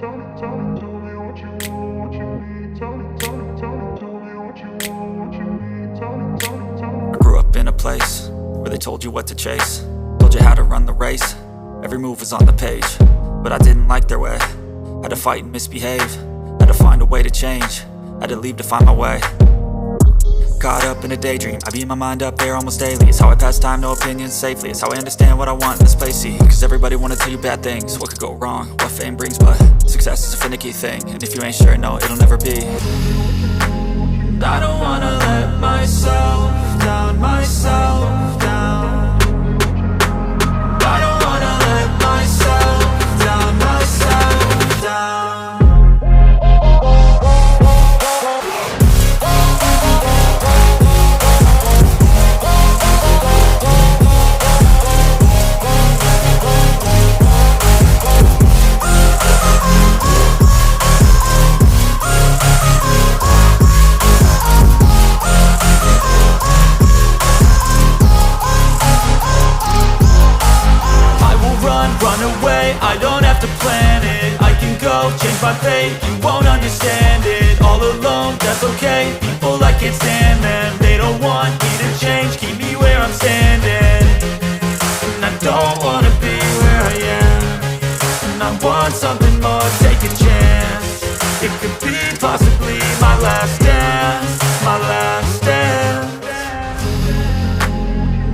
I grew up in a place where they told you what to chase, told you how to run the race. Every move was on the page, but I didn't like their way. Had to fight and misbehave, had to find a way to change, had to leave to find my way. Caught up in a daydream, I beat my mind up there almost daily. It's how I pass time, no opinions safely. It's how I understand what I want in this place, see. Cause everybody wanna tell you bad things, what could go wrong, what fame brings. But success is a finicky thing, and if you ain't sure, no, it'll never be. I don't wanna let myself down, myself down. I don't wanna let myself down, myself down. Run away, I don't have to plan it. I can go, change my fate, you won't understand it. All alone, that's okay, people I can't stand them. They don't want me to change, keep me where I'm standing. And I don't wanna be where I am, and I want something more, take a chance. It could be possibly my last dance, my last dance.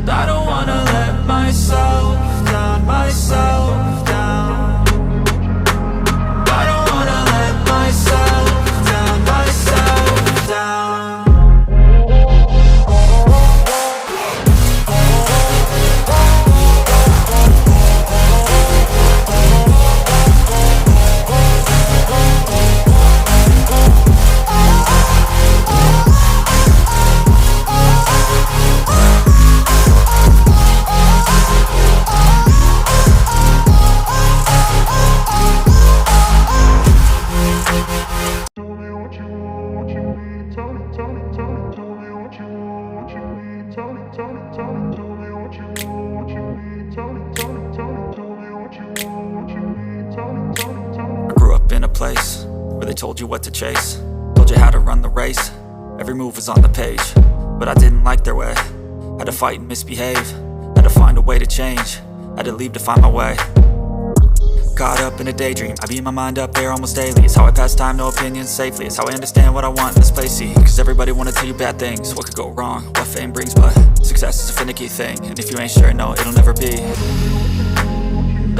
And I don't wanna let myself down, myself down. I don't wanna let myself down, myself down. I grew up in a place where they told you what to chase, told you how to run the race. Every move was on the page, but I didn't like their way. Had to fight and misbehave, had to find a way to change, had to leave to find my way. Caught up in a daydream, I beat my mind up there almost daily. It's how I pass time, no opinions safely. It's how I understand what I want in this place, see. Cause everybody wanna tell you bad things, what could go wrong, what fame brings. But success is a finicky thing, and if you ain't sure, no, it'll never be.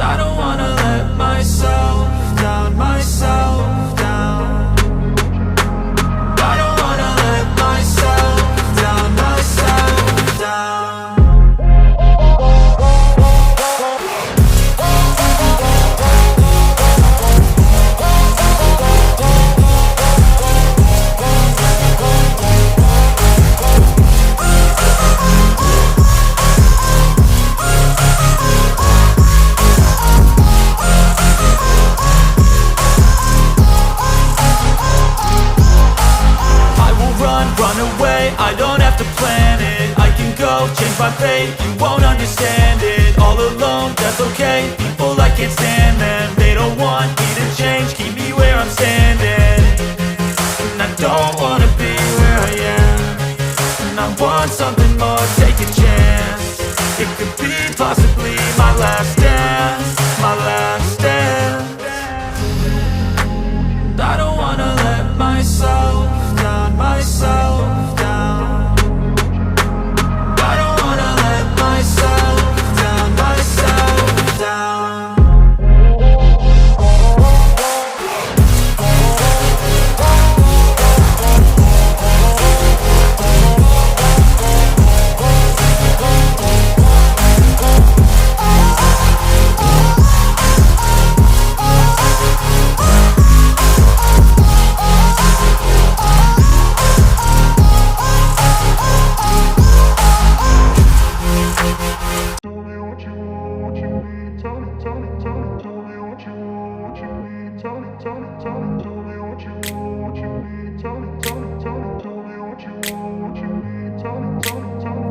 I don't wanna let myself down, myself down. I don't wanna let myself down, myself down. Run away, I don't have to plan it. I can go, change my fate, you won't understand it. All alone, that's okay, people I can't stand them. They don't want me to change, keep me where I'm standing. And I don't wanna be where I am, and I want something more, take a chance. It could be possibly my last dance, my last dance. And I don't wanna let myself down, myself down. I don't wanna let myself down, myself down.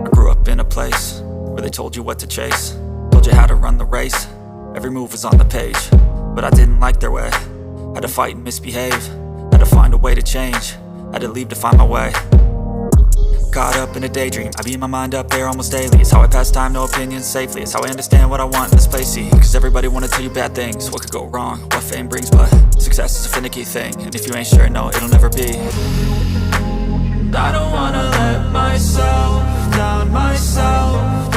I grew up in a place where they told you what to chase, told you how to run the race. Every move was on the page, but I didn't like their way. Had to fight and misbehave, had to find a way to change, had to leave to find my way. Caught up in a daydream, I beat my mind up there almost daily. It's how I pass time, no opinions safely. It's how I understand what I want in this place, see. Cause everybody wanna tell you bad things, what could go wrong, what fame brings. But success is a finicky thing, and if you ain't sure, no, it'll never be. I don't wanna let myself down myself.